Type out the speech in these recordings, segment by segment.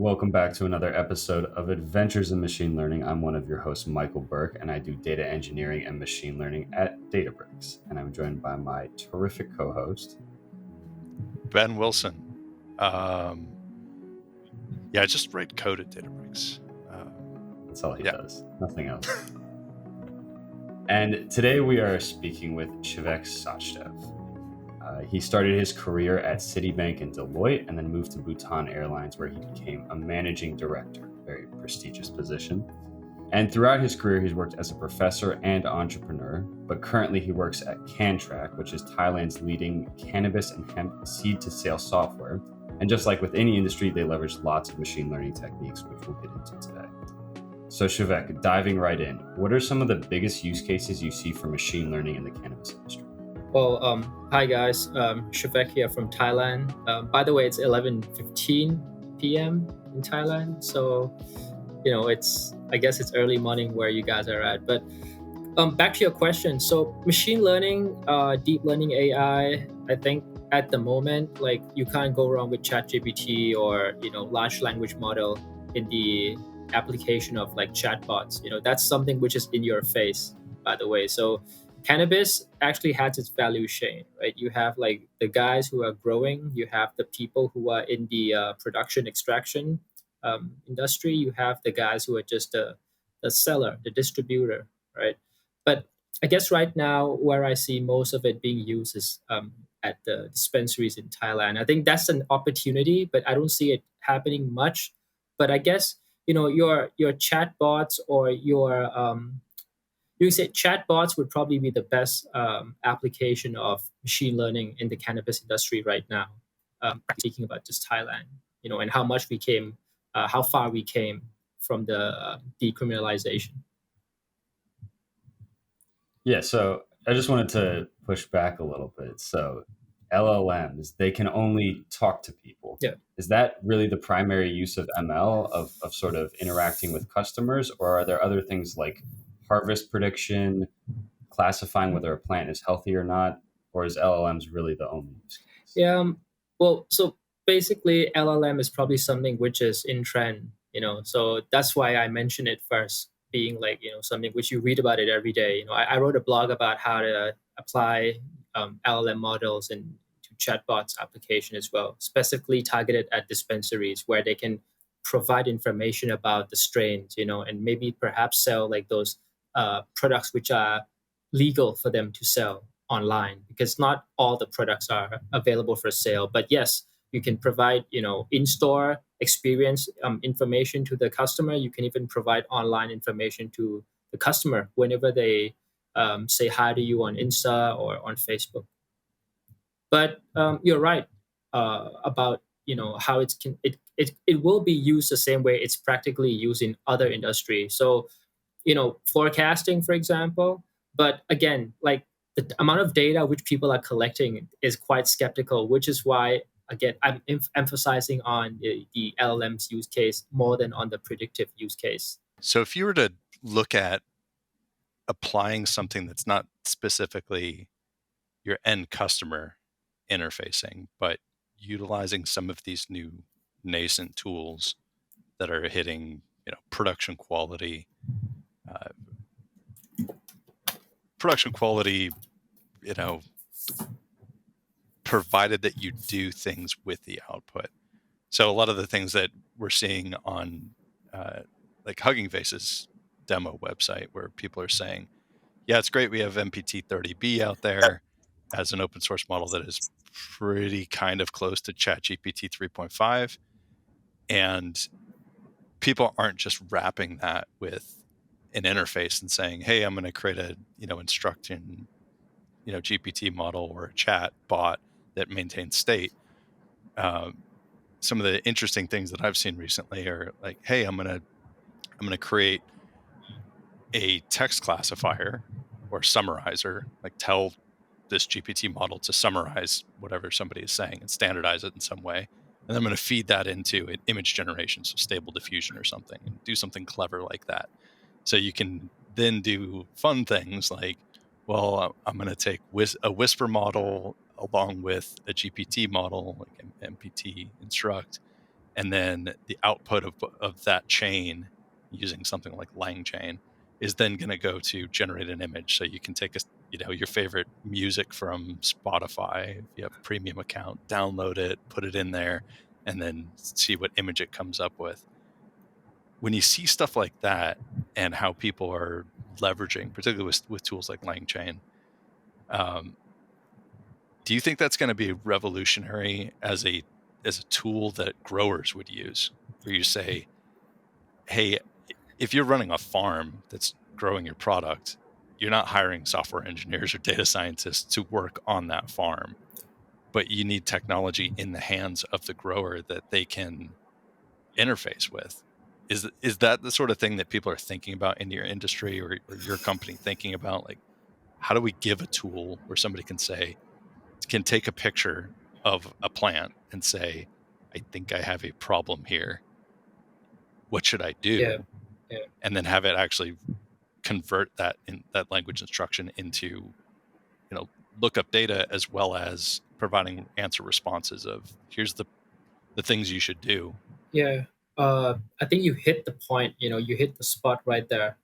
Welcome back to another episode of Adventures in Machine Learning. I'm one of your hosts, Michael Burke, and I do data engineering and machine learning at Databricks. And I'm joined by my terrific co-host, Ben Wilson. I just write code at Databricks. That's all he does, nothing else. And today we are speaking with Shivek Sachdev. He started his career at Citibank and Deloitte and then moved to Bhutan Airlines, where he became a managing director, a very prestigious position. And throughout his career, he's worked as a professor and entrepreneur, but currently he works at Cantrack, which is Thailand's leading cannabis and hemp seed-to-sale software. And just like with any industry, they leverage lots of machine learning techniques, which we'll get into today. So Shivek, diving right in, what are some of the biggest use cases you see for machine learning in the cannabis industry? Well, hi guys, Shivek here from Thailand. By the way, it's 11:15 p.m. in Thailand, so I guess it's early morning where you guys are at. But back to your question. So machine learning, deep learning AI, I think at the moment, like you can't go wrong with ChatGPT or large language model in the application of like chatbots. That's something which is in your face, by the way. So cannabis actually has its value chain, right? You have like the guys who are growing, you have the people who are in the production extraction industry, you have the guys who are just the seller, the distributor, right? But I guess right now where I see most of it being used is at the dispensaries in Thailand. I think that's an opportunity, but I don't see it happening much. But I guess your chatbots or your you say chatbots would probably be the best application of machine learning in the cannabis industry right now. Speaking about just Thailand, and how much we came, how far we came from the decriminalization. Yeah, so I just wanted to push back a little bit. So LLMs, they can only talk to people. Yeah. Is that really the primary use of ML, of sort of interacting with customers, or are there other things like harvest prediction, classifying whether a plant is healthy or not, or is LLMs really the only use case? Yeah. Well, so basically LLM is probably something which is in trend, so that's why I mentioned it first, being like, something which you read about it every day. I wrote a blog about how to apply LLM models into chatbots application as well, specifically targeted at dispensaries where they can provide information about the strains, and maybe perhaps sell like those products which are legal for them to sell online, because not all the products are available for sale. But yes, you can provide in-store experience information to the customer. You can even provide online information to the customer whenever they say hi to you on Insta or on Facebook. But you're right about how it will be used the same way it's practically used in other industries. So forecasting, for example. But again, like the amount of data which people are collecting is quite skeptical, which is why, again, I'm emphasizing on the LLM's use case more than on the predictive use case. So if you were to look at applying something that's not specifically your end customer interfacing, but utilizing some of these new nascent tools that are hitting, production quality, provided that you do things with the output. So a lot of the things that we're seeing on like Hugging Face's demo website, where people are saying, yeah, it's great we have MPT-30B out there as an open source model that is pretty kind of close to ChatGPT 3.5. And people aren't just wrapping that with an interface and saying, hey, I'm going to create a, instruction, GPT model or a chat bot that maintains state. Some of the interesting things that I've seen recently are like, hey, I'm going to create a text classifier or summarizer, like tell this GPT model to summarize whatever somebody is saying and standardize it in some way. And I'm going to feed that into an image generation, so Stable Diffusion or something, and do something clever like that. So you can then do fun things like, well, I'm going to take a Whisper model along with a GPT model, like MPT Instruct, and then the output of that chain using something like LangChain is then going to go to generate an image. So you can take your favorite music from Spotify, if you have a premium account, download it, put it in there, and then see what image it comes up with. When you see stuff like that and how people are leveraging, particularly with tools like LangChain, do you think that's going to be revolutionary as a tool that growers would use? Where you say, hey, if you're running a farm that's growing your product, you're not hiring software engineers or data scientists to work on that farm, but you need technology in the hands of the grower that they can interface with. Is that the sort of thing that people are thinking about in your industry or your company thinking about? Like, how do we give a tool where somebody can take a picture of a plant and say, I think I have a problem here. What should I do? Yeah. And then have it actually convert that language instruction into, lookup data, as well as providing answer responses of here's the things you should do. Yeah. I think you hit the point, you hit the spot right there,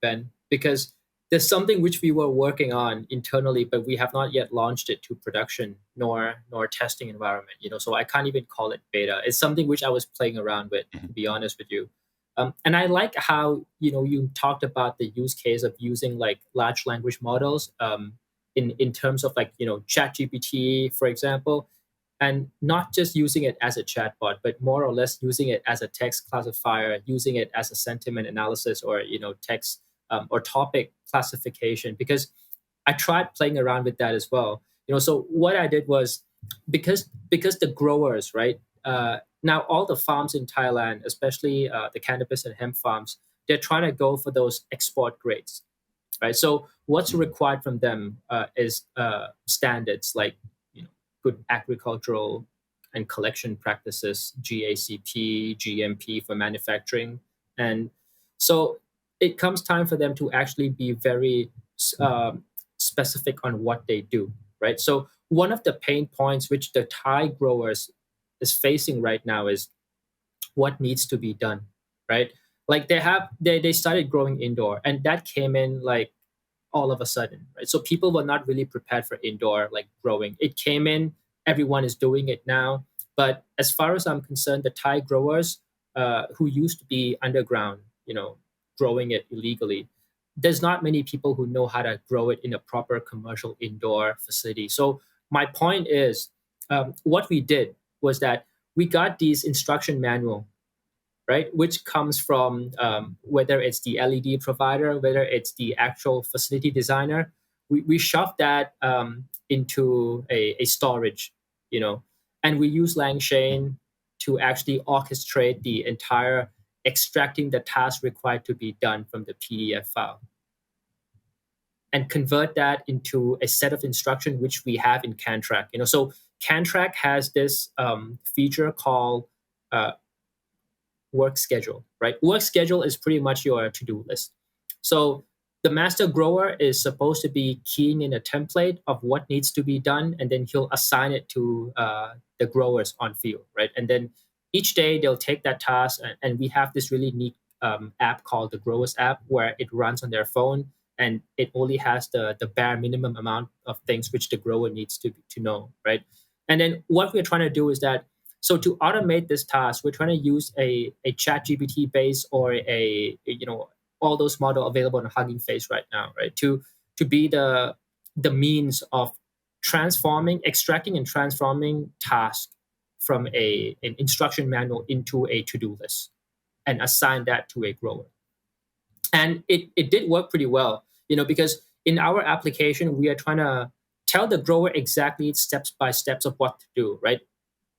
Ben, because there's something which we were working on internally, but we have not yet launched it to production nor testing environment, so I can't even call it beta. It's something which I was playing around with, to be honest with you. And I like how, you talked about the use case of using like large language models in terms of like, ChatGPT, for example, and not just using it as a chatbot, but more or less using it as a text classifier, using it as a sentiment analysis, or text or topic classification. Because I tried playing around with that as well. So what I did was, because the growers, right, now all the farms in Thailand, especially the cannabis and hemp farms, they're trying to go for those export grades, right? So what's required from them is standards like good agricultural and collection practices, GACP, GMP for manufacturing. And so it comes time for them to actually be very specific on what they do, right? So one of the pain points which the Thai growers is facing right now is what needs to be done, right? Like they started growing indoor, and that came in like all of a sudden, right? So people were not really prepared for indoor like growing. It came in, everyone is doing it now. But as far as I'm concerned, the Thai growers who used to be underground, growing it illegally, there's not many people who know how to grow it in a proper commercial indoor facility. So my point is, what we did was that we got these instruction manual, right? Which comes from whether it's the LED provider, whether it's the actual facility designer. We shove that into a storage, and we use LangChain to actually orchestrate the entire extracting the task required to be done from the PDF file and convert that into a set of instruction which we have in CanTrack. So CanTrack has this feature called work schedule, right? Work schedule is pretty much your to-do list. So the master grower is supposed to be keying in a template of what needs to be done, and then he'll assign it to the growers on field, right? And then each day they'll take that task, and we have this really neat app called the Growers app, where it runs on their phone, and it only has the bare minimum amount of things which the grower needs to know, right? And then what we're trying to do is that, so to automate this task, we're trying to use a ChatGPT base or all those models available on Hugging Face right now, right? To be the means of extracting and transforming tasks from an instruction manual into a to-do list and assign that to a grower. And it did work pretty well, because in our application, we are trying to tell the grower exactly steps by steps of what to do, right?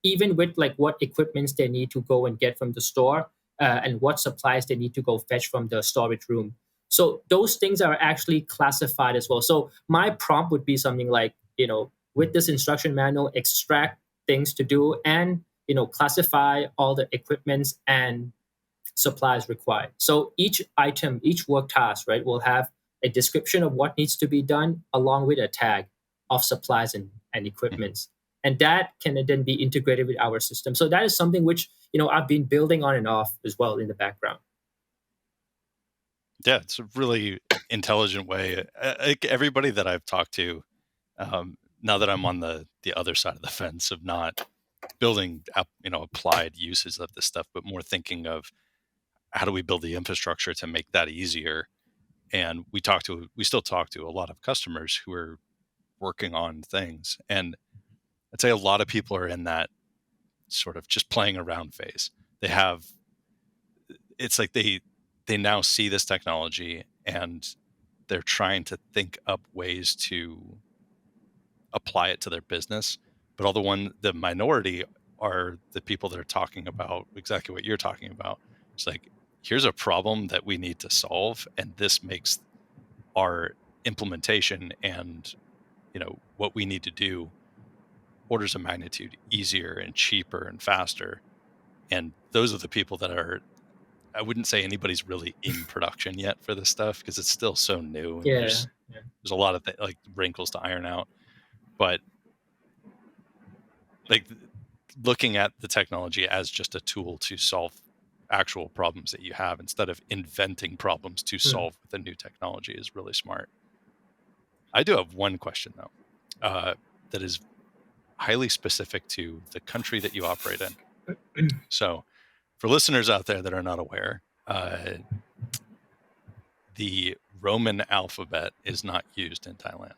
Even with like what equipments they need to go and get from the store and what supplies they need to go fetch from the storage room. So those things are actually classified as well. So my prompt would be something like, with this instruction manual, extract things to do and, classify all the equipments and supplies required. So each item, each work task, right, will have a description of what needs to be done along with a tag of supplies and equipments. and that can then be integrated with our system. So that is something which I've been building on and off as well in the background. Yeah, it's a really intelligent way. Like everybody that I've talked to, now that I'm on the other side of the fence of not building applied uses of this stuff, but more thinking of how do we build the infrastructure to make that easier. And we still talk to a lot of customers who are working on things, and I'd say a lot of people are in that sort of just playing around phase. It's like they now see this technology and they're trying to think up ways to apply it to their business. But the minority are the people that are talking about exactly what you're talking about. It's like, here's a problem that we need to solve, and this makes our implementation and what we need to do orders of magnitude easier and cheaper and faster. And those are the people that I wouldn't say anybody's really in production yet for this stuff because it's still so new. And there's a lot of like wrinkles to iron out. But like looking at the technology as just a tool to solve actual problems that you have instead of inventing problems to solve with a new technology is really smart. I do have one question though, that is highly specific to the country that you operate in. So for listeners out there that are not aware, the Roman alphabet is not used in Thailand.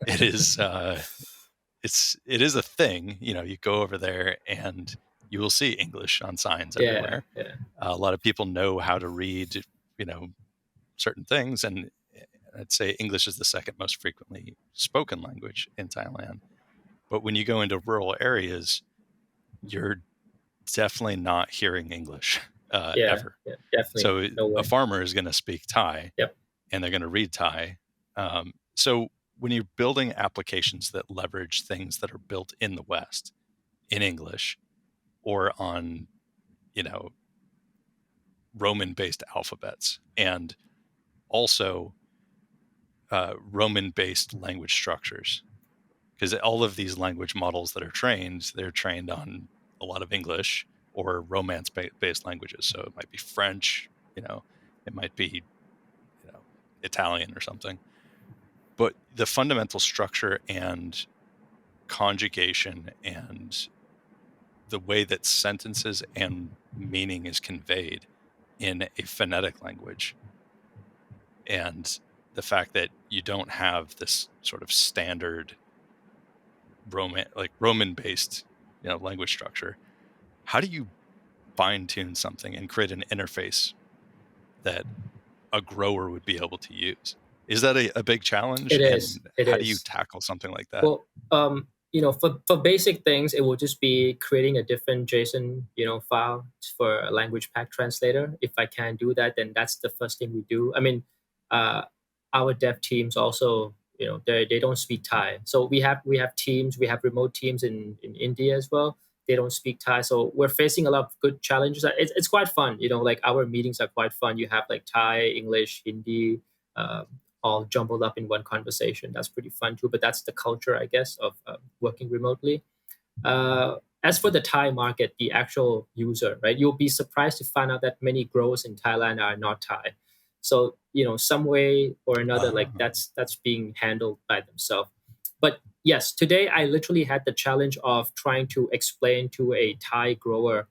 It is it is a thing. You go over there and you will see English on signs everywhere. Yeah. A lot of people know how to read, certain things, and I'd say English is the second most frequently spoken language in Thailand. But when you go into rural areas, you're definitely not hearing English ever. Yeah, definitely. So a farmer is going to speak Thai, and they're going to read Thai. So when you're building applications that leverage things that are built in the West in English or on, Roman-based alphabets, and also Roman-based language structures, because all of these language models that are they're trained on a lot of English or Romance-based languages. So it might be French, it might be, Italian or something. But the fundamental structure and conjugation and the way that sentences and meaning is conveyed in a phonetic language, and the fact that you don't have this sort of standard Roman-based, language structure. How do you fine-tune something and create an interface that a grower would be able to use? Is that a big challenge? It is. How do you tackle something like that? Well, for basic things, it will just be creating a different JSON, file for a language pack translator. If I can't do that, then that's the first thing we do. I mean, our dev teams also, they don't speak Thai. So we have teams, we have remote teams in India as well. They don't speak Thai. So we're facing a lot of good challenges. It's quite fun, like our meetings are quite fun. You have like Thai, English, Hindi, all jumbled up in one conversation. That's pretty fun too. But that's the culture, I guess, of working remotely. As for the Thai market, the actual user, right? You'll be surprised to find out that many growers in Thailand are not Thai. So some way or another, like that's being handled by themselves. But yes, today I literally had the challenge of trying to explain to a Thai grower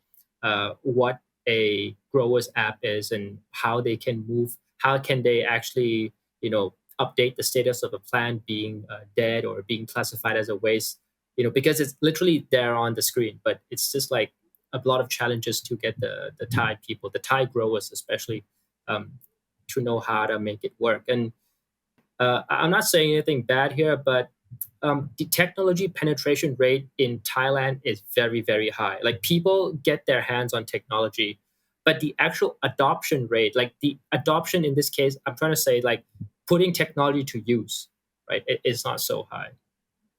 what a grower's app is and how they can move. How can they actually update the status of a plant being dead or being classified as a waste, because it's literally there on the screen, but it's just like a lot of challenges to get the Thai people, the Thai growers especially, to know how to make it work. And I'm not saying anything bad here, but the technology penetration rate in Thailand is very, very high. Like people get their hands on technology, but the actual adoption rate, like the adoption in this case, I'm trying to say like putting technology to use, right? It's not so high,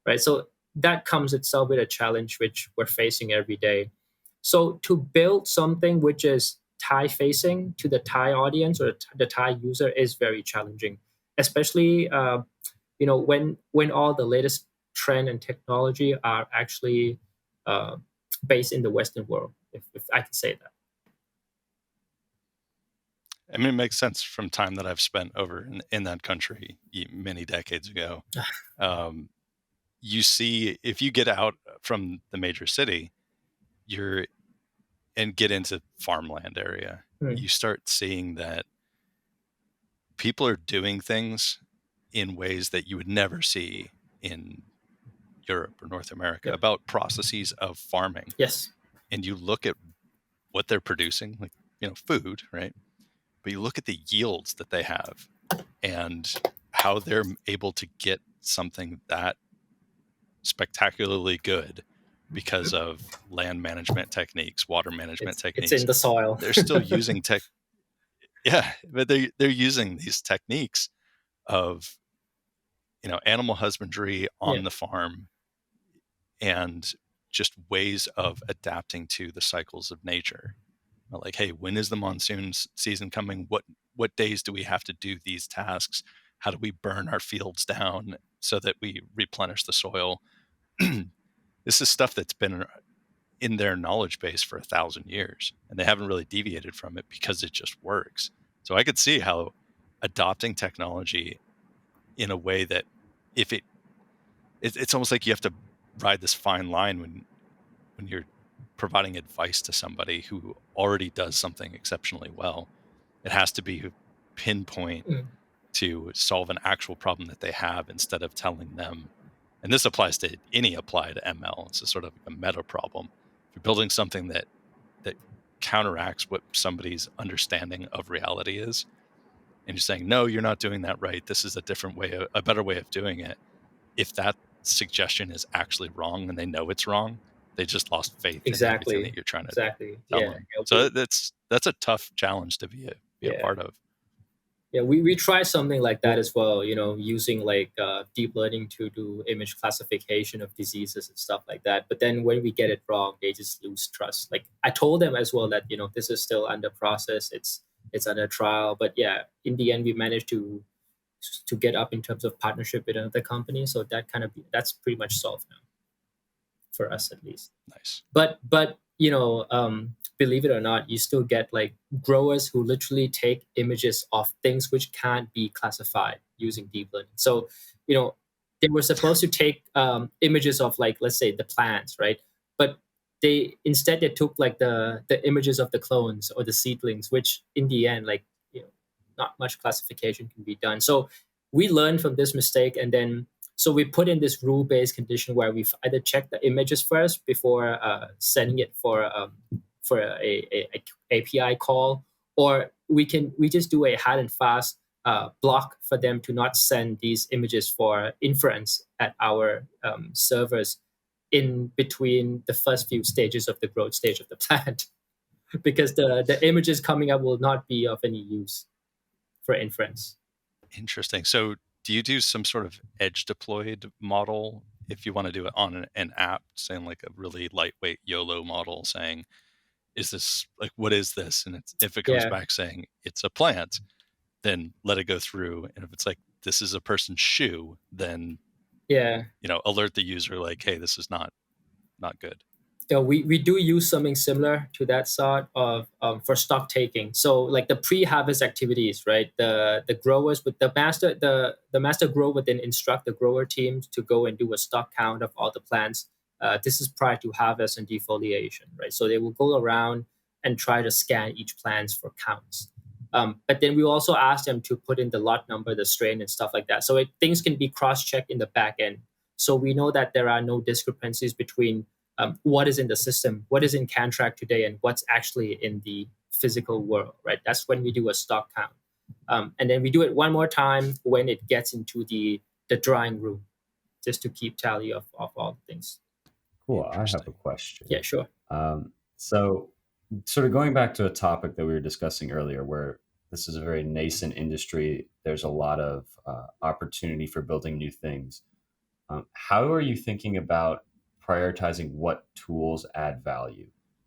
right? So that comes itself with a challenge which we're facing every day. So to build something which is Thai facing to the Thai audience or the Thai user is very challenging, especially when all the latest trend and technology are actually based in the Western world, if I can say that. I mean, it makes sense from time that I've spent over in that country many decades ago. You see, if you get out from the major city, and get into farmland area, you start seeing that people are doing things in ways that you would never see in Europe or North America about processes of farming. Yes. And you look at what they're producing, like, food, right? But you look at the yields that they have and how they're able to get something that spectacularly good because of land management techniques, water management techniques. It's in the soil. They're still using but they're using these techniques of animal husbandry on the farm and just ways of adapting to the cycles of nature. Like, hey, when is the monsoon season coming? What days do we have to do these tasks? How do we burn our fields down so that we replenish the soil? This is stuff that's been in their knowledge base for 1,000 years, and they haven't really deviated from it because it just works. So I could see how adopting technology in a way that it's almost like you have to ride this fine line when you're providing advice to somebody who already does something exceptionally well. It has to be pinpoint to solve an actual problem that they have instead of telling them. And this applies to any applied ML. It's a sort of a meta problem. If you're building something that counteracts what somebody's understanding of reality is, and you're saying, no, you're not doing that right, this is a different way, a better way of doing it. If that suggestion is actually wrong and they know it's wrong, they just lost faith in everything that you're trying to tell them. So that's a tough challenge to be a part of. Yeah, we try something like that as well, using like deep learning to do image classification of diseases and stuff like that. But then when we get it wrong, they just lose trust. Like I told them as well that, this is still under process. It's under trial. But yeah, in the end, we managed to get up in terms of partnership with another company. So that's pretty much solved now, for us at least. Nice. But believe it or not, you still get like growers who literally take images of things which can't be classified using deep learning. So, they were supposed to take images of, like, let's say the plants, right? But they took like the images of the clones or the seedlings, which in the end, like, not much classification can be done. So we learned from this mistake, and then so we put in this rule-based condition where we've either checked the images first before sending it for a API call, or we just do a hard and fast block for them to not send these images for inference at our servers in between the first few stages of the growth stage of the plant, because the images coming up will not be of any use for inference. Interesting. So do you do some sort of edge deployed model if you want to do it on an app, saying like a really lightweight YOLO model, saying, is this like, what is this? And if it comes back saying it's a plant, then let it go through. And if it's like, this is a person's shoe, then alert the user like, hey, this is not good. Yeah, we do use something similar to that sort of for stock taking. So like the pre-harvest activities, right? The growers with the master grower would then instruct the grower teams to go and do a stock count of all the plants. This is prior to harvest and defoliation, right? So they will go around and try to scan each plant for counts. But then we also ask them to put in the lot number, the strain, and stuff like that. So things can be cross-checked in the back end. So we know that there are no discrepancies between what is in the system, what is in Cantrack today, and what's actually in the physical world, right? That's when we do a stock count. And then we do it one more time when it gets into the drying room, just to keep tally of all things. Cool. I have a question. Yeah, sure. So sort of going back to a topic that we were discussing earlier, where this is a very nascent industry, there's a lot of opportunity for building new things. How are you thinking about prioritizing what tools add value?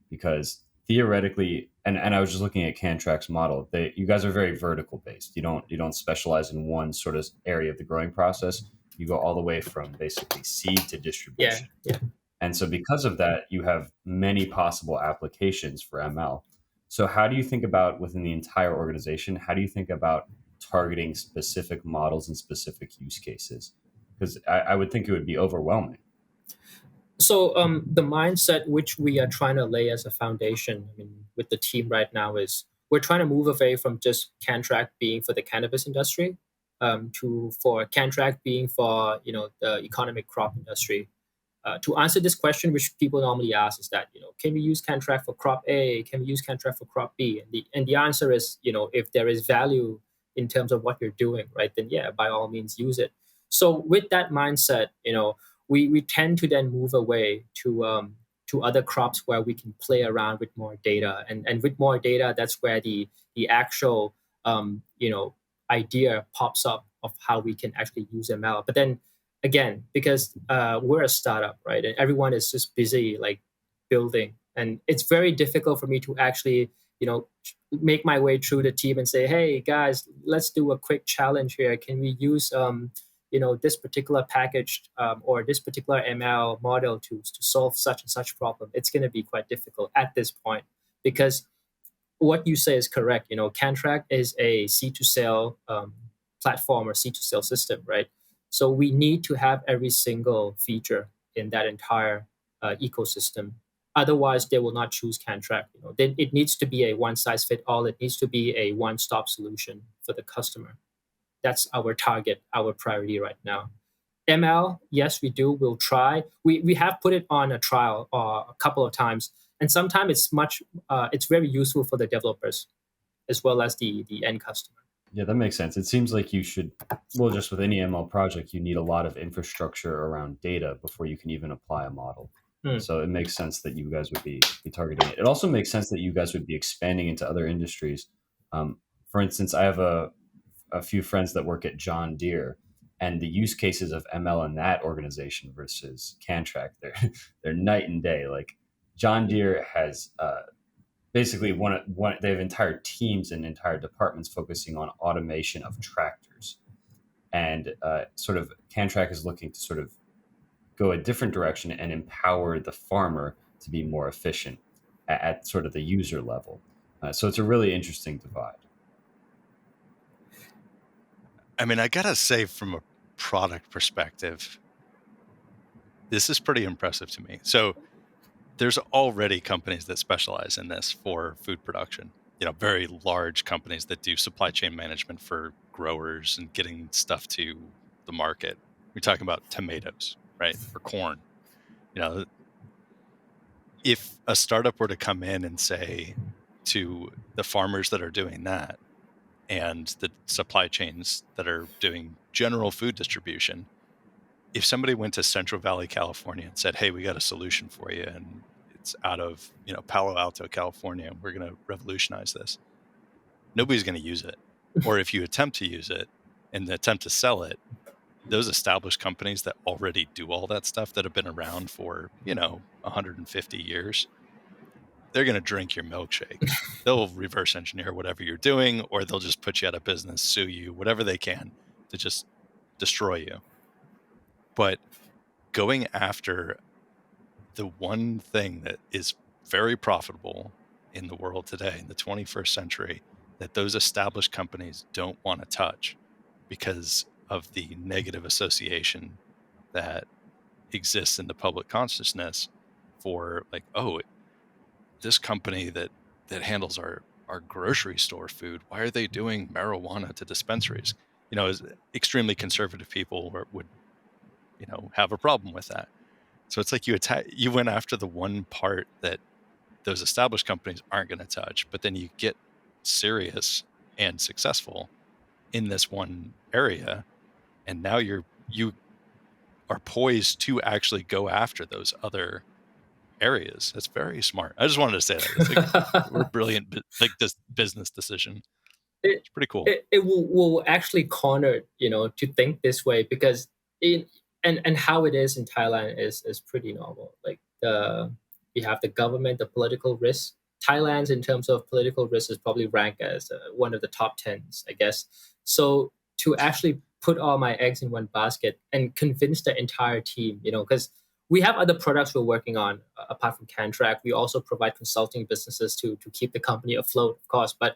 Because theoretically, and I was just looking at Cantrack's model, you guys are very vertical based. You don't specialize in one sort of area of the growing process. You go all the way from basically seed to distribution. Yeah. And so because of that, you have many possible applications for ML. So how do you think about within the entire organization, how do you think about targeting specific models and specific use cases? Because I would think it would be overwhelming. So the mindset which we are trying to lay as a foundation, I mean, with the team right now is we're trying to move away from just Cantrack being for the cannabis industry, to for Cantrack being for the economic crop industry. To answer this question, which people normally ask, is that can we use Cantrack for crop A? Can we use Cantrack for crop B? And the answer is if there is value in terms of what you're doing, right? Then yeah, by all means use it. So with that mindset, we tend to then move away to other crops where we can play around with more data, and with more data, that's where the actual idea pops up of how we can actually use ML. But then again, because we're a startup, right, and everyone is just busy like building, and it's very difficult for me to actually make my way through the team and say, hey guys, let's do a quick challenge here. Can we use this particular package or this particular ML model to solve such and such problem? It's going to be quite difficult at this point, because what you say is correct. Cantrack is a C2 sale platform or C2 sale system, right? So we need to have every single feature in that entire ecosystem. Otherwise, they will not choose Cantrack. Then it needs to be a one size fit all. It needs to be a one stop solution for the customer. That's our target, our priority right now. ML, yes, we do. We'll try. We have put it on a trial a couple of times, and sometimes it's very useful for the developers as well as the end customer. Yeah, that makes sense. It seems like you should, well, just with any ML project, you need a lot of infrastructure around data before you can even apply a model. So it makes sense that you guys would be targeting it. It also makes sense that you guys would be expanding into other industries. For instance, I have a few friends that work at John Deere, and the use cases of ML in that organization versus Cantrack, they're night and day. Like John Deere has basically they have entire teams and entire departments focusing on automation of tractors, and sort of Cantrack is looking to sort of go a different direction and empower the farmer to be more efficient at sort of the user level. So it's a really interesting divide. I mean, I gotta say, from a product perspective, this is pretty impressive to me. So there's already companies that specialize in this for food production. Very large companies that do supply chain management for growers and getting stuff to the market. We're talking about tomatoes, right? Or corn. If a startup were to come in and say to the farmers that are doing that and the supply chains that are doing general food distribution, if somebody went to Central Valley, California and said, hey, we got a solution for you, and it's out of Palo Alto, California, and we're going to revolutionize this, nobody's going to use it. Or if you attempt to use it and attempt to sell it, those established companies that already do all that stuff, that have been around for 150 years, they're going to drink your milkshake. They'll reverse engineer whatever you're doing, or they'll just put you out of business, sue you, whatever they can to just destroy you. But going after the one thing that is very profitable in the world today, in the 21st century, that those established companies don't want to touch because of the negative association that exists in the public consciousness for, like, oh, this company that handles our grocery store food, why are they doing marijuana to dispensaries? As extremely conservative people would have a problem with that. So it's like you went after the one part that those established companies aren't going to touch, but then you get serious and successful in this one area, and now you are poised to actually go after those other areas. That's very smart. I just wanted to say that. It's like we're brilliant, like this business decision. It's pretty cool. It will actually corner, to think this way, because and how it is in Thailand is pretty normal. Like we have the government, the political risk. Thailand's, in terms of political risk, is probably ranked as one of the top 10s, I guess. So to actually put all my eggs in one basket and convince the entire team, because we have other products we're working on apart from CanTrack. We also provide consulting businesses to keep the company afloat, of course. But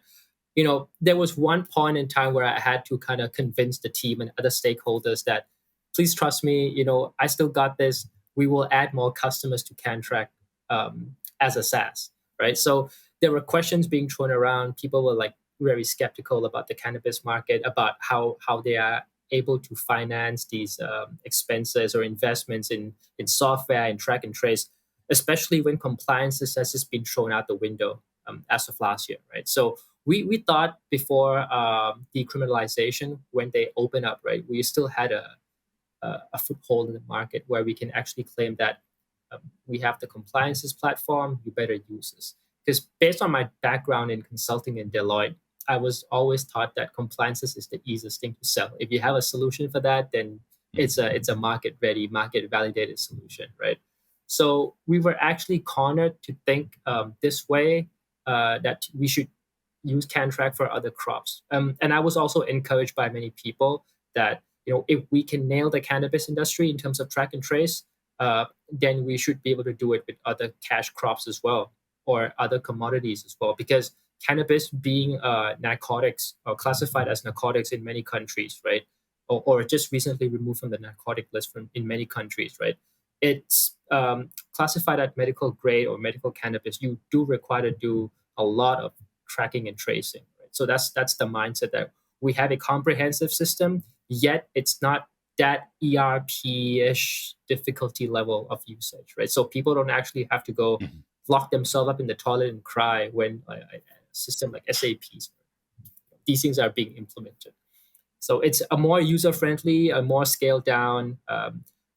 there was one point in time where I had to kind of convince the team and other stakeholders that please trust me, I still got this. We will add more customers to CanTrack as a SaaS, right? So there were questions being thrown around. People were like very skeptical about the cannabis market, about how they are able to finance these expenses or investments in software and track and trace, especially when compliance has just been thrown out the window as of last year, right? So we thought before decriminalization, when they open up, right, we still had a foothold in the market where we can actually claim that we have the compliances platform, you better use this. Because based on my background in consulting in Deloitte, I was always taught that compliances is the easiest thing to sell. If you have a solution for that, then it's a market ready, market validated solution, right? So we were actually cornered to think this way, that we should use CanTrack for other crops. And I was also encouraged by many people that if we can nail the cannabis industry in terms of track and trace, then we should be able to do it with other cash crops as well, or other commodities as well, because cannabis being narcotics or classified as narcotics in many countries, right? Or just recently removed from the narcotic list in many countries, right? It's classified as medical grade or medical cannabis. You do require to do a lot of tracking and tracing, right? So that's the mindset that we have a comprehensive system, yet it's not that ERP-ish difficulty level of usage, right? So people don't actually have to go lock themselves up in the toilet and cry when a system like SAP, these things are being implemented. So it's a more user-friendly, a more scaled down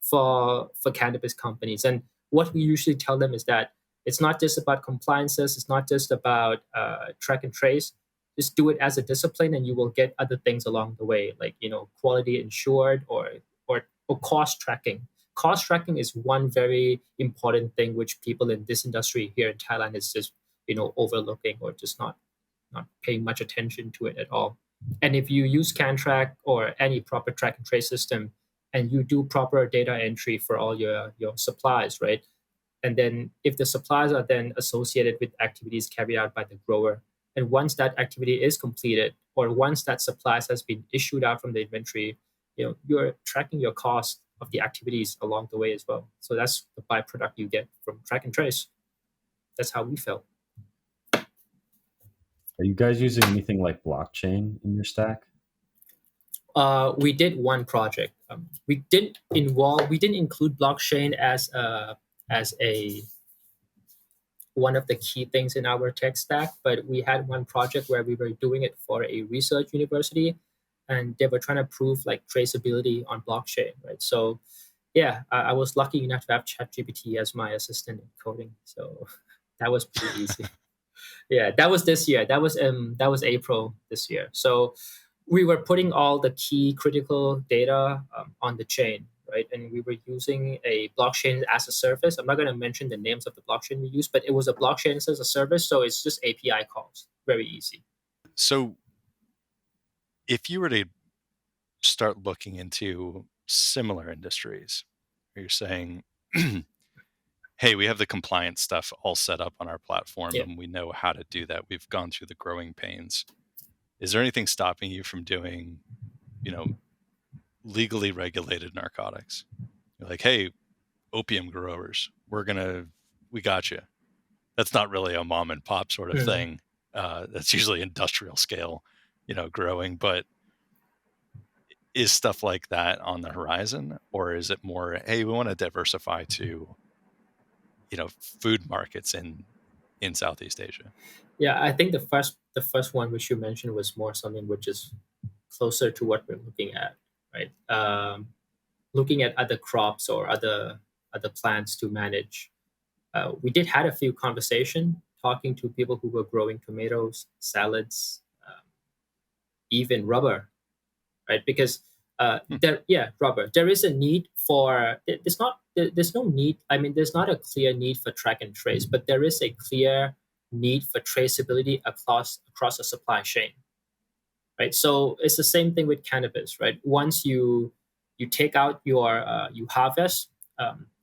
for cannabis companies. And what we usually tell them is that it's not just about compliances, it's not just about track and trace. Just do it as a discipline, and you will get other things along the way, like quality insured or cost tracking. Cost tracking is one very important thing which people in this industry here in Thailand is just overlooking, or just not paying much attention to it at all. And if you use CanTrack or any proper track and trace system, and you do proper data entry for all your supplies, right? And then if the supplies are then associated with activities carried out by the grower, and once that activity is completed, or once that supplies has been issued out from the inventory, you're tracking your cost of the activities along the way as well. So that's the byproduct you get from track and trace. That's how we felt. Are you guys using anything like blockchain in your stack? We did one project. We didn't include blockchain as a one of the key things in our tech stack, but we had one project where we were doing it for a research university, and they were trying to prove like traceability on blockchain, right? So yeah, I was lucky enough to have ChatGPT as my assistant in coding, so that was pretty easy. Yeah, that was this year. That was April this year. So we were putting all the key critical data on the chain, right? And we were using a blockchain as a service. I'm not going to mention the names of the blockchain we used, but it was a blockchain as a service. So it's just API calls. Very easy. So if you were to start looking into similar industries, where you're saying, hey, we have the compliance stuff all set up on our platform, and we know how to do that. We've gone through the growing pains. Is there anything stopping you from doing, legally regulated narcotics? You're like, hey, Opium Growers, we got you. That's not really a mom and pop sort of thing. That's usually industrial scale, growing. But is stuff like that on the horizon, or is it more, hey, we want to diversify to, food markets in Southeast Asia? Yeah, I think the first one which you mentioned was more something which is closer to what we're looking at, right? Looking at other crops or other plants to manage. We did had a few conversations talking to people who were growing tomatoes, salads, even rubber, right? Because rubber. There is a need for. There's no need. I mean, there's not a clear need for track and trace, but there is a clear need for traceability across a supply chain, right? So it's the same thing with cannabis, right? Once you take out your you harvest,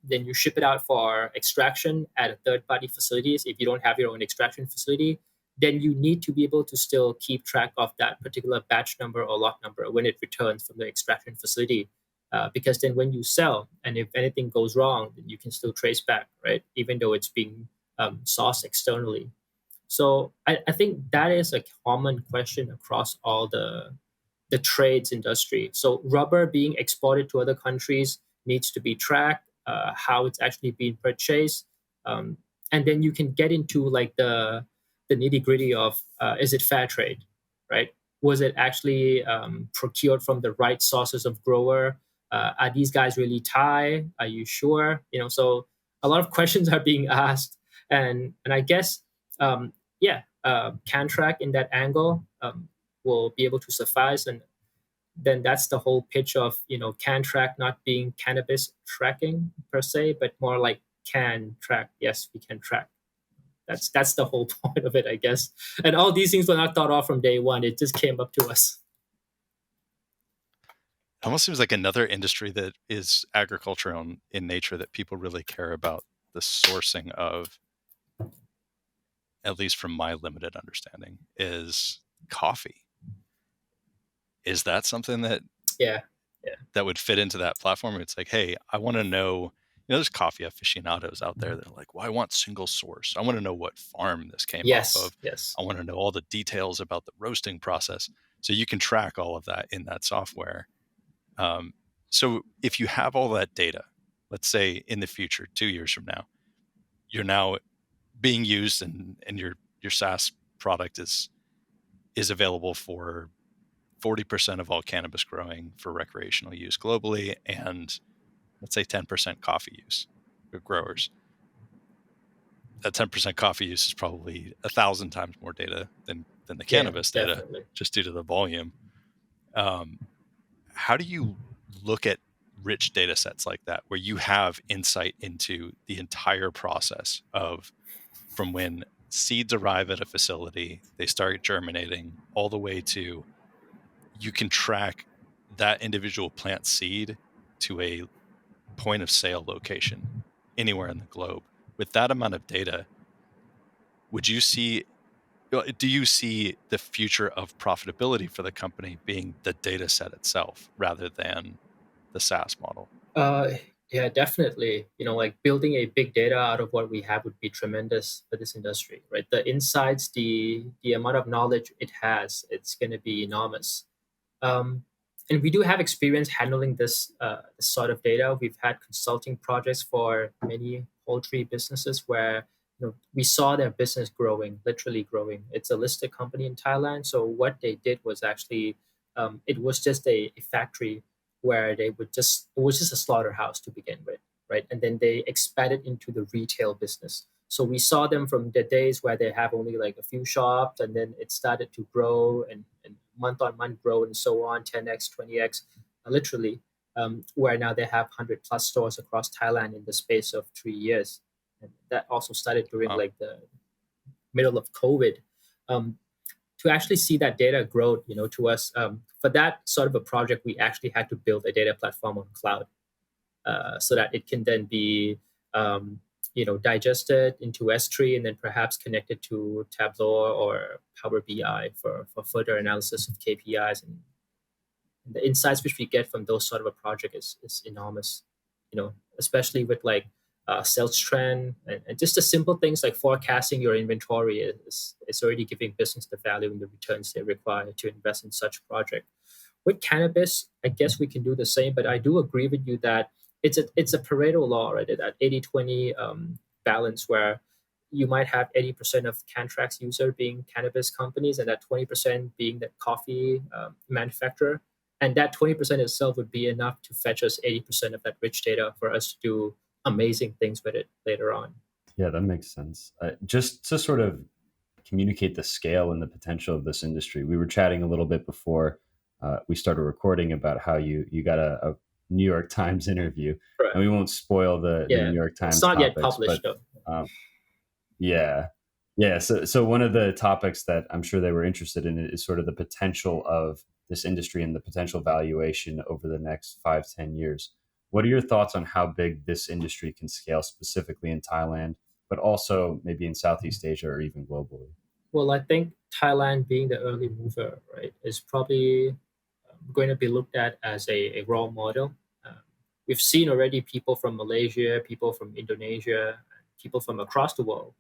then you ship it out for extraction at a third party facilities. If you don't have your own extraction facility, then you need to be able to still keep track of that particular batch number or lot number when it returns from the extraction facility. Because then when you sell, and if anything goes wrong, then you can still trace back, right? Even though it's being sourced externally. So I think that is a common question across all the trades industry. So rubber being exported to other countries needs to be tracked, how it's actually being purchased, and then you can get into like the nitty gritty of is it fair trade, right? Was it actually procured from the right sources of grower? Are these guys really Thai? Are you sure? So a lot of questions are being asked, and I guess yeah, Cantrack in that angle will be able to suffice, and then that's the whole pitch of Cantrack not being cannabis tracking per se, but more like can track. Yes, we can track. That's the whole point of it, I guess. And all these things were not thought of from day one. It just came up to us. It almost seems like another industry that is agricultural in nature that people really care about the sourcing of, at least from my limited understanding, is coffee. Is that something that that would fit into that platform? It's like, hey, I want to know, there's coffee aficionados out there that are like, well, I want single source. I want to know what farm this came off of. Yes. I want to know all the details about the roasting process. So you can track all of that in that software. So if you have all that data, let's say in the future, 2 years from now, you're now being used and your SaaS product is available for 40% of all cannabis growing for recreational use globally, and let's say 10% coffee use for growers. That 10% coffee use is probably 1,000 times more data than the cannabis data, just due to the volume. How do you look at rich data sets like that, where you have insight into the entire process of from when seeds arrive at a facility, they start germinating, all the way to you can track that individual plant seed to a point of sale location anywhere in the globe? With that amount of data, do you see the future of profitability for the company being the data set itself rather than the SaaS model? Yeah, definitely. Like building a big data out of what we have would be tremendous for this industry, right? The insights, the amount of knowledge it has, it's going to be enormous. And we do have experience handling this sort of data. We've had consulting projects for many poultry businesses where we saw their business growing, literally growing. It's a listed company in Thailand. So what they did was actually, it was just a factory where it was just a slaughterhouse to begin with, right? And then they expanded into the retail business. So we saw them from the days where they have only like a few shops, and then it started to grow and month on month grow and so on, 10x, 20x, literally, where now they have 100 plus stores across Thailand in the space of 3 years. And that also started during like the middle of COVID. To actually see that data grow, to us, for that sort of a project, we actually had to build a data platform on cloud so that it can then be digested into S3 and then perhaps connected to Tableau or Power BI for further analysis of KPIs. And the insights which we get from those sort of a project is enormous, especially with like sales trend and just the simple things like forecasting your inventory is already giving business the value and the returns they require to invest in such a project. With cannabis, I guess we can do the same, but I do agree with you that it's a Pareto law, right? That 80-20 balance where you might have 80% of Cantrack's user being cannabis companies and that 20% being the coffee manufacturer. And that 20% itself would be enough to fetch us 80% of that rich data for us to do amazing things with it later on. Yeah, that makes sense. Just to sort of communicate the scale and the potential of this industry, we were chatting a little bit before we started recording about how you got a New York Times interview. Right. And we won't spoil the New York Times. It's not topics, yet published, though. Yeah. Yeah, so one of the topics that I'm sure they were interested in is sort of the potential of this industry and the potential valuation over the next 5-10 years. What are your thoughts on how big this industry can scale specifically in Thailand, but also maybe in Southeast Asia or even globally? Well, I think Thailand being the early mover, right, is probably going to be looked at as a role model. Um, we've seen already people from Malaysia, people from Indonesia, people from across the world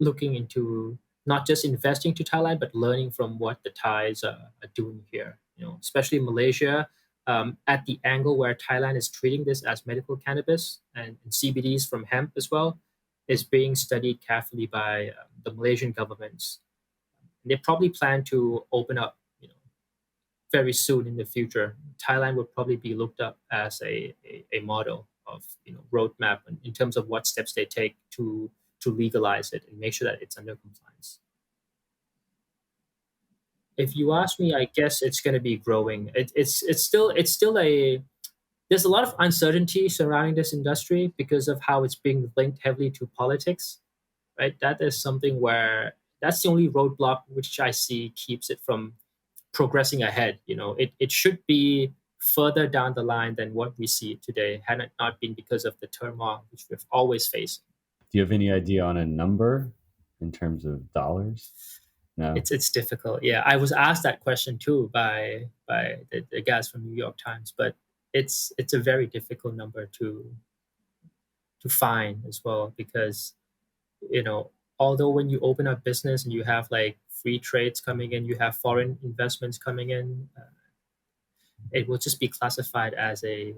looking into not just investing to Thailand, but learning from what the Thais are doing here. You know, especially Malaysia, at the angle where Thailand is treating this as medical cannabis and CBDs from hemp as well, is being studied carefully by the Malaysian governments. They probably plan to open up, very soon in the future. Thailand would probably be looked up as a model of roadmap in terms of what steps they take to legalize it and make sure that it's under compliance. If you ask me, I guess it's going to be growing. It's still a there's a lot of uncertainty surrounding this industry because of how it's being linked heavily to politics, right? That is something where that's the only roadblock which I see keeps it from progressing ahead. It should be further down the line than what we see today, had it not been because of the turmoil which we've always faced. Do you have any idea on a number in terms of dollars? No. It's difficult. Yeah, I was asked that question too by the guys from New York Times, but it's a very difficult number to find as well because although when you open up business and you have like free trades coming in, you have foreign investments coming in, it will just be classified as a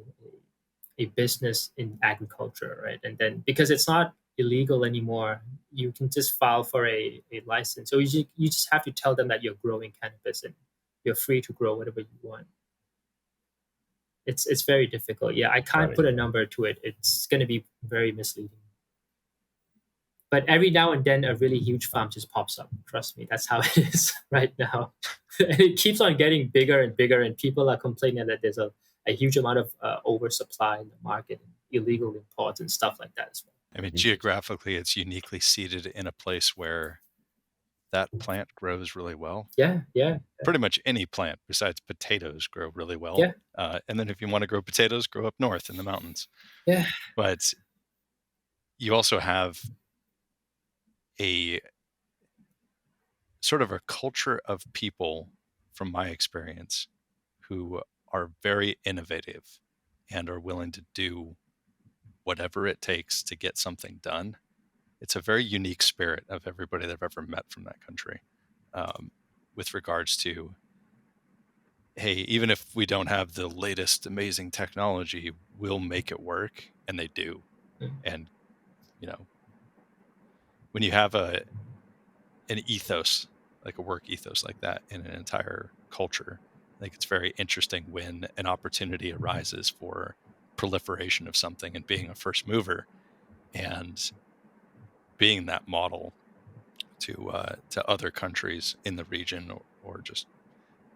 business in agriculture, right? And then because it's not illegal anymore, you can just file for a license. So you just have to tell them that you're growing cannabis and you're free to grow whatever you want. It's very difficult. Yeah, I can't put a number to it. It's going to be very misleading. But every now and then, a really huge farm just pops up. Trust me, that's how it is right now. And it keeps on getting bigger and bigger, and people are complaining that there's a huge amount of oversupply in the market, and illegal imports and stuff like that as well. I mean, geographically, it's uniquely seated in a place where that plant grows really well. Yeah. Pretty much any plant besides potatoes grow really well. Yeah. And then if you want to grow potatoes, grow up north in the mountains. Yeah. But you also have a sort of a culture of people, from my experience, who are very innovative and are willing to do whatever it takes to get something done. It's a very unique spirit of everybody that I've ever met from that country, with regards to, hey, even if we don't have the latest amazing technology, we'll make it work, and they do. And when you have an ethos, like a work ethos like that in an entire culture, I think it's very interesting when an opportunity arises for proliferation of something and being a first mover and being that model to other countries in the region or just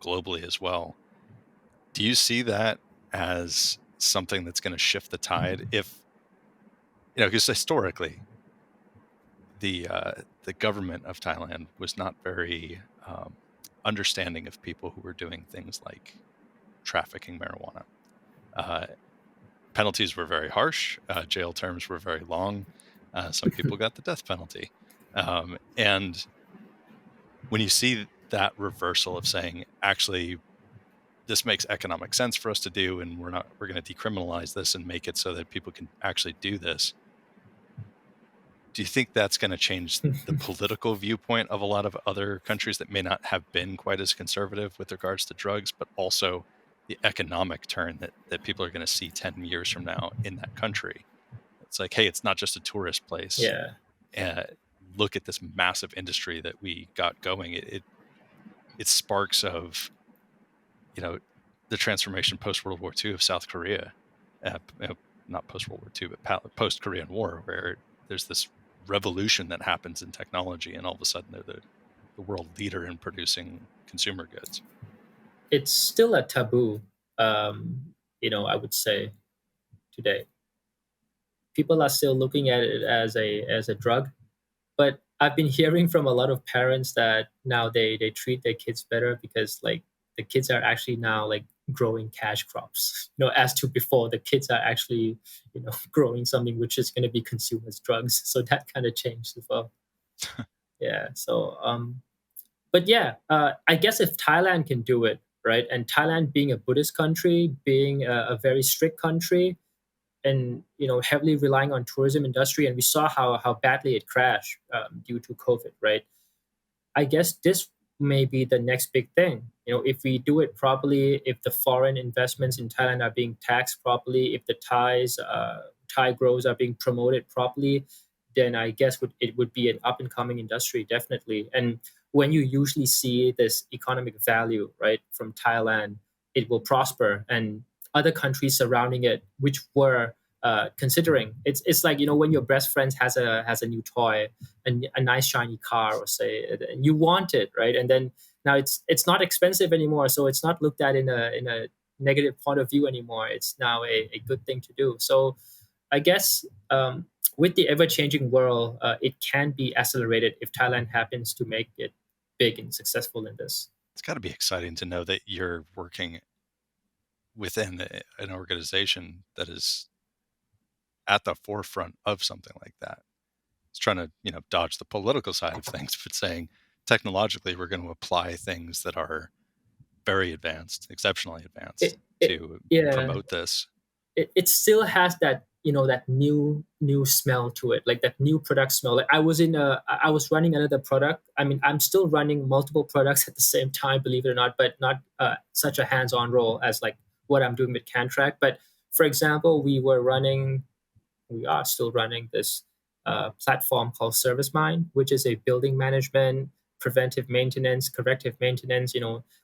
globally as well. Do you see that as something that's going to shift the tide? If because historically, the government of Thailand was not very understanding of people who were doing things like trafficking marijuana. Penalties were very harsh. Jail terms were very long. Some people got the death penalty. And when you see that reversal of saying, actually, this makes economic sense for us to do, and we're going to decriminalize this and make it so that people can actually do this. Do you think that's going to change the political viewpoint of a lot of other countries that may not have been quite as conservative with regards to drugs, but also the economic turn that people are going to see 10 years from now in that country? It's like, hey, it's not just a tourist place. Yeah. Look at this massive industry that we got going. It sparks of, the transformation post-World War II of South Korea, not post-World War II, but post-Korean War, where there's this revolution that happens in technology, and all of a sudden they're the world leader in producing consumer goods. It's still a taboo, I would say today. People are still looking at it as a drug, but I've been hearing from a lot of parents that now they treat their kids better because like the kids are actually now like growing cash crops. As to before, the kids are actually growing something which is going to be consumed as drugs. So that kind of changed as well. Yeah. So but yeah, I guess if Thailand can do it, right, and Thailand being a Buddhist country, being a very strict country, and heavily relying on tourism industry, and we saw how badly it crashed due to COVID, right? I guess this may be the next big thing. If we do it properly, if the foreign investments in Thailand are being taxed properly, if the Thai growers are being promoted properly, then I guess it would be an up and coming industry, definitely. And when you usually see this economic value, right, from Thailand, it will prosper, and other countries surrounding it, which were considering, it's like when your best friend has a new toy, a nice shiny car, or say, and you want it, right? And then now it's not expensive anymore, so it's not looked at in a negative point of view anymore. It's now a good thing to do. So I guess with the ever-changing world, it can be accelerated if Thailand happens to make it big and successful in this. It's got to be exciting to know that you're working within an organization that is at the forefront of something like that. It's trying to, dodge the political side of things, but saying technologically we're going to apply things that are very advanced, exceptionally advanced, to promote this. It still has that that new smell to it, like that new product smell. Like I was running another product. I mean, I'm still running multiple products at the same time, believe it or not, but not such a hands-on role as like what I'm doing with Cantrack. But for example, we are still running this platform called ServiceMind, which is a building management, preventive maintenance, corrective maintenance.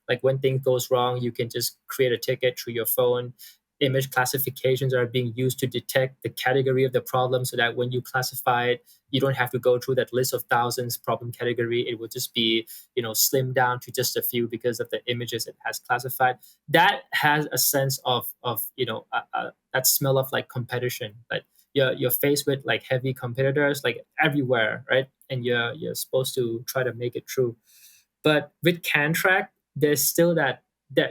Like when things goes wrong, you can just create a ticket through your phone. Image classifications are being used to detect the category of the problem, so that when you classify it, you don't have to go through that list of thousands problem category. It will just be slimmed down to just a few because of the images it has classified. That has a sense of that smell of like competition. Like you're faced with like heavy competitors like everywhere, right? And you're supposed to try to make it through. But with Cantrack, there's still that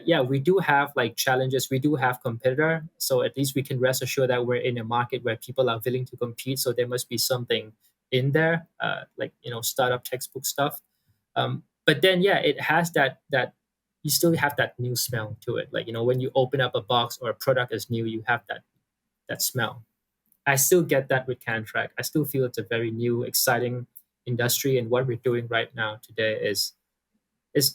yeah, we do have like challenges, we do have competitor, so at least we can rest assured that we're in a market where people are willing to compete. So there must be something in there, like startup textbook stuff. But then yeah, it has that you still have that new smell to it. Like when you open up a box or a product is new, you have that smell. I still get that with Cantrack. I still feel it's a very new, exciting industry, and what we're doing right now today is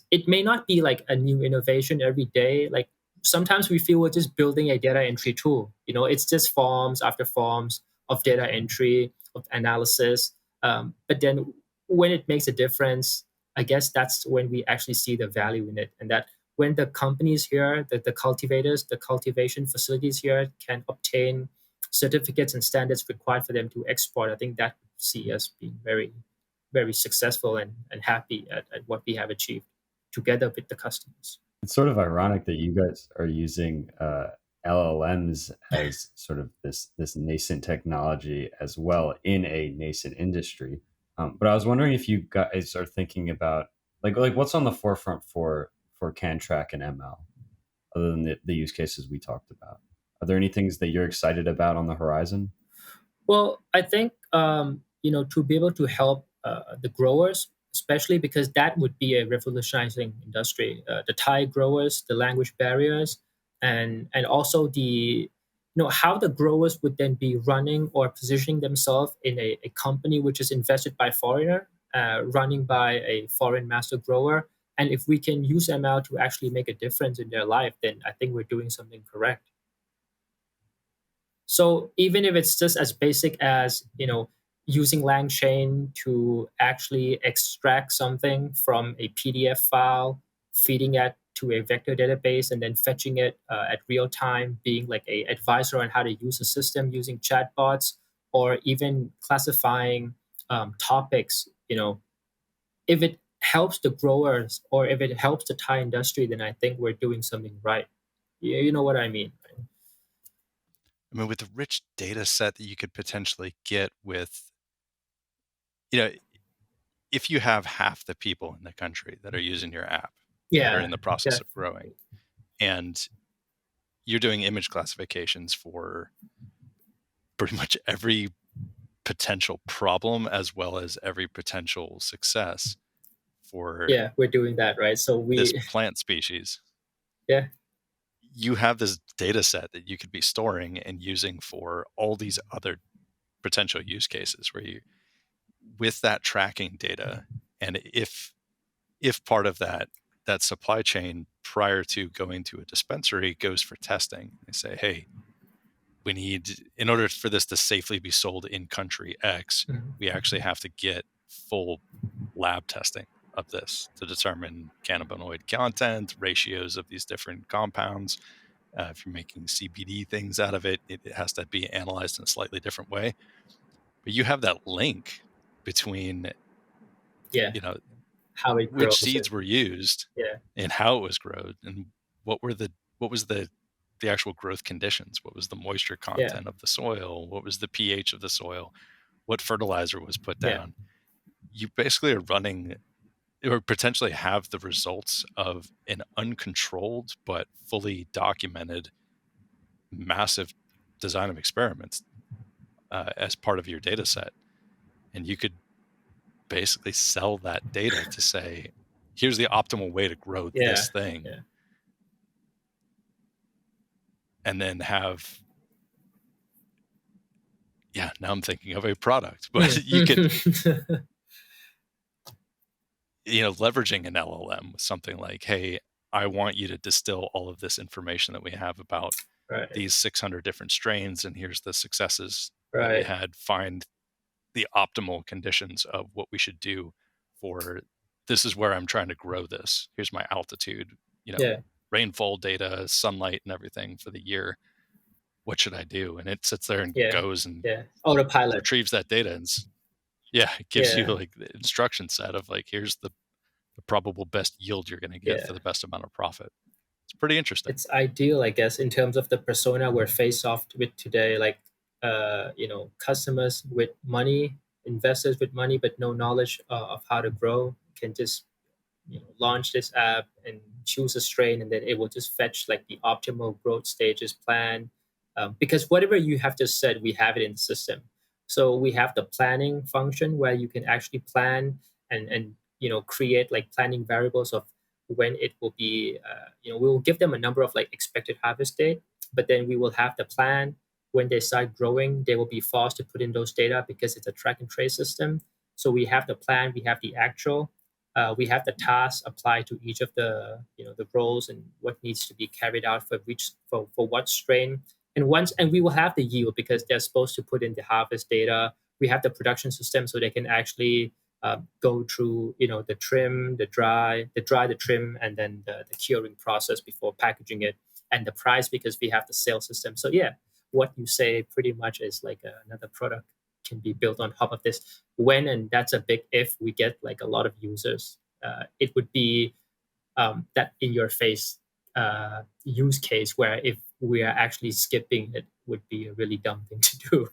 it may not be like a new innovation every day. Like sometimes we feel we're just building a data entry tool. It's just forms after forms of data entry, of analysis. But then when it makes a difference, I guess that's when we actually see the value in it, and that when the companies here, the cultivators, the cultivation facilities here can obtain certificates and standards required for them to export, I think that see us being very, very successful and happy at what we have achieved together with the customers. It's sort of ironic that you guys are using LLMs as sort of this nascent technology as well in a nascent industry. But I was wondering if you guys are thinking about like what's on the forefront for Cantrack and ML, other than the use cases we talked about. Are there any things that you're excited about on the horizon? Well, I think to be able to help the growers, especially because that would be a revolutionizing industry. The Thai growers, the language barriers, and also the how the growers would then be running or positioning themselves in a company which is invested by foreigner, running by a foreign master grower. And if we can use ML to actually make a difference in their life, then I think we're doing something correct. So even if it's just as basic as using LangChain to actually extract something from a PDF file, feeding it to a vector database, and then fetching it at real time, being like a advisor on how to use the system using chatbots, or even classifying topics. If it helps the growers or if it helps the Thai industry, then I think we're doing something right. You know what I mean? Right? I mean, with the rich data set that you could potentially get with, you know, if you have half the people in the country that are using your app that are Yeah, in the process of definitely. growing, and you're doing image classifications for pretty much every potential problem as well as every potential success for Yeah, we're doing that, right? So this we, plant species, yeah, you have this data set that you could be storing and using for all these other potential use cases where you, with that tracking data, and if part of that supply chain prior to going to a dispensary goes for testing, they say, hey, we need, in order for this to safely be sold in country X, we actually have to get full lab testing of this to determine cannabinoid content, ratios of these different compounds. If you're making CBD things out of it, it has to be analyzed in a slightly different way. But you have that link between, yeah, you know, how it which grows. seeds were used Yeah, and how it was grown and what was the actual growth conditions, what was the moisture yeah, content of the soil, what was the pH of the soil, what fertilizer was put yeah, down. You basically are running or potentially have the results of an uncontrolled but fully documented massive design of experiments as part of your data set. And you could basically sell that data to say, here's the optimal way to grow yeah, this thing. yeah. And then have, yeah, now I'm thinking of a product, but you could, leveraging an LLM with something like, hey, I want you to distill all of this information that we have about Right, these 600 different strains, and here's the successes that we right, had. Find the optimal conditions of what we should do for this is where I'm trying to grow this. Here's my altitude, yeah, rainfall data, sunlight, and everything for the year. What should I do? And it sits there and yeah, goes and yeah. Autopilot. retrieves that data and it gives you Yeah, like the instruction set of like, here's the probable best yield you're going to get yeah. for the best amount of profit. It's pretty interesting. It's ideal, I guess, in terms of the persona we're face off with today, like customers with money, investors with money, but no knowledge of how to grow can just launch this app and choose a strain, and then it will just fetch like the optimal growth stages plan. Because whatever you have just said, we have it in the system. So we have the planning function where you can actually plan and create like planning variables of when it will be. We will give them a number of like expected harvest date, but then we will have the plan when they start growing. They will be forced to put in those data because it's a track and trace system. So we have the plan, we have the actual, we have the tasks applied to each of the roles and what needs to be carried out for which for what strain. And we will have the yield because they're supposed to put in the harvest data. We have the production system so they can actually go through the trim, the trim, and then the curing process before packaging it, and the price because we have the sales system. So yeah, what you say pretty much is like another product can be built on top of this when, and that's a big if, we get like a lot of users. It would be that in your face use case where if we are actually skipping it would be a really dumb thing to do.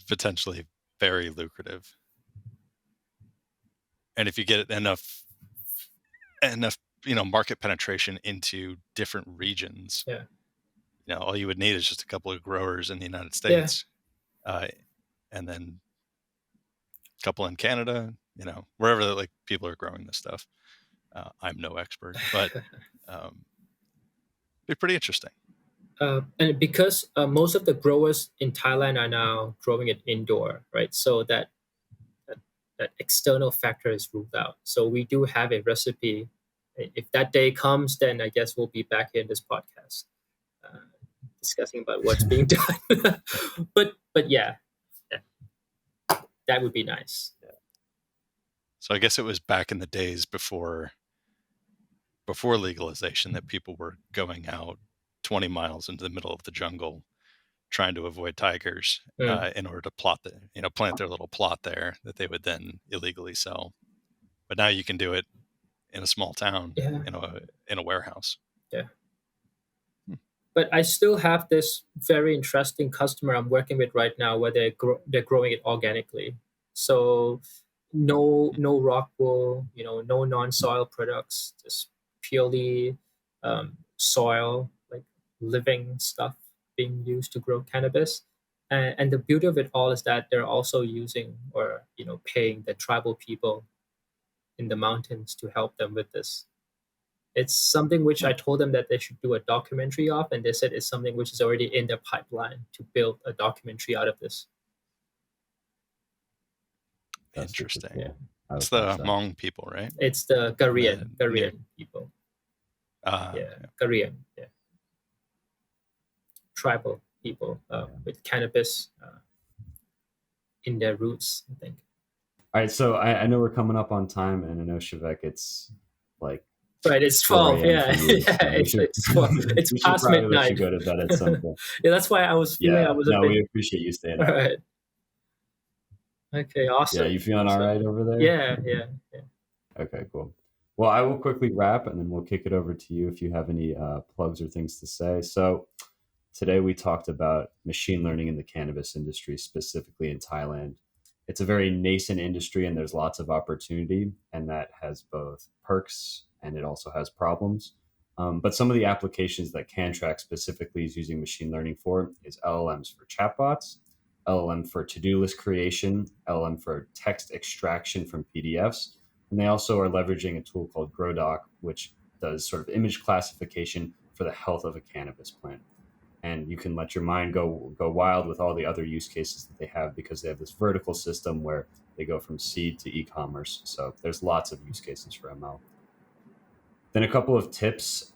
Potentially very lucrative. And if you get enough market penetration into different regions, Yeah, all you would need is just a couple of growers in the United yeah, States, and then a couple in Canada, wherever like people are growing this stuff. I'm no expert, but it'd be pretty interesting. and because most of the growers in Thailand are now growing it indoor, right? So that external factor is ruled out. So we do have a recipe. If that day comes, then I guess we'll be back here in this podcast discussing about what's being done. but yeah, that would be nice. So I guess it was back in the days before legalization that people were going out 20 miles into the middle of the jungle trying to avoid tigers in order to plant their little plot there that they would then illegally sell. But now you can do it in a small town, Yeah. in a warehouse. Yeah. But I still have this very interesting customer I'm working with right now, where they're growing it organically. So no rock wool, no non-soil products, just purely soil, like living stuff being used to grow cannabis. And the beauty of it all is that they're also using, or paying the tribal people in the mountains to help them with this. It's something which I told them that they should do a documentary of, and they said it's something which is already in their pipeline to build a documentary out of this. That's super Interesting. cool. Yeah. It's the Hmong people, right? It's the Garian people. Garian, yeah. Tribal people with cannabis in their roots, I think. All right, so I know we're coming up on time, and I know, Shivek, it's like right, it's 4 12. a.m. Yeah, for you, yeah, so it's we should past probably midnight. let you go to bed at some point. Yeah, that's why I was feeling I was a bit. We appreciate you staying up. Right. Okay, awesome. Yeah, you feeling all right over there? Yeah. Okay, cool. Well, I will quickly wrap, and then we'll kick it over to you if you have any plugs or things to say. So today we talked about machine learning in the cannabis industry, specifically in Thailand. It's a very nascent industry, and there's lots of opportunity, and that has both perks and it also has problems. But some of the applications that Cantrack specifically is using machine learning for is LLMs for chatbots, LLM for to-do list creation, LLM for text extraction from PDFs, and they also are leveraging a tool called GrowDoc, which does sort of image classification for the health of a cannabis plant. And you can let your mind go wild with all the other use cases that they have, because they have this vertical system where they go from seed to e-commerce. So there's lots of use cases for ML. Then a couple of tips.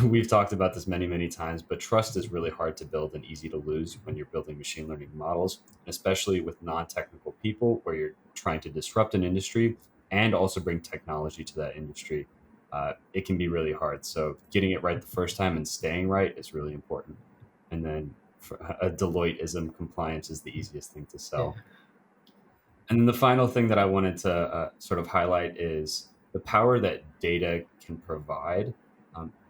We've talked about this many times, but trust is really hard to build and easy to lose when you're building machine learning models, especially with non-technical people, where you're trying to disrupt an industry and also bring technology to that industry. It can be really hard. So getting it right the first time and staying right is really important. And then for a Deloitte-ism, compliance is the easiest thing to sell. Yeah. And then the final thing that I wanted to sort of highlight is the power that data can provide.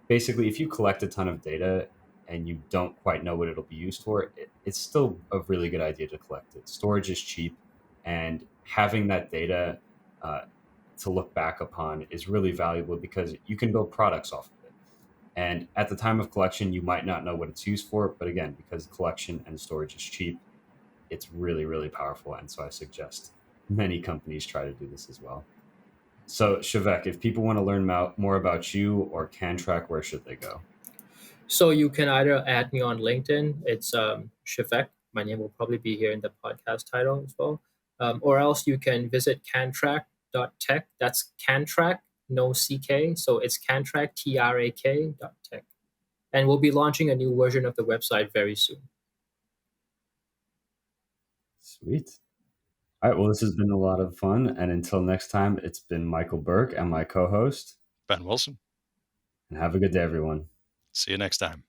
Basically, if you collect a ton of data and you don't quite know what it'll be used for, it's still a really good idea to collect it. Storage is cheap, and having that data to look back upon is really valuable, because you can build products off of it. And at the time of collection, you might not know what it's used for, but again, because collection and storage is cheap, it's really powerful. And so I suggest many companies try to do this as well. So Shivek, if people want to learn more about you or Cantrack, where should they go? So you can either add me on LinkedIn. It's Shivek. My name will probably be here in the podcast title as well. Or else you can visit cantrack.tech. That's Cantrack, no CK. So it's Cantrack, TRAK.tech. And we'll be launching a new version of the website very soon. Sweet. All right, well, this has been a lot of fun. And until next time, it's been Michael Burke and my co-host, Ben Wilson. And have a good day, everyone. See you next time.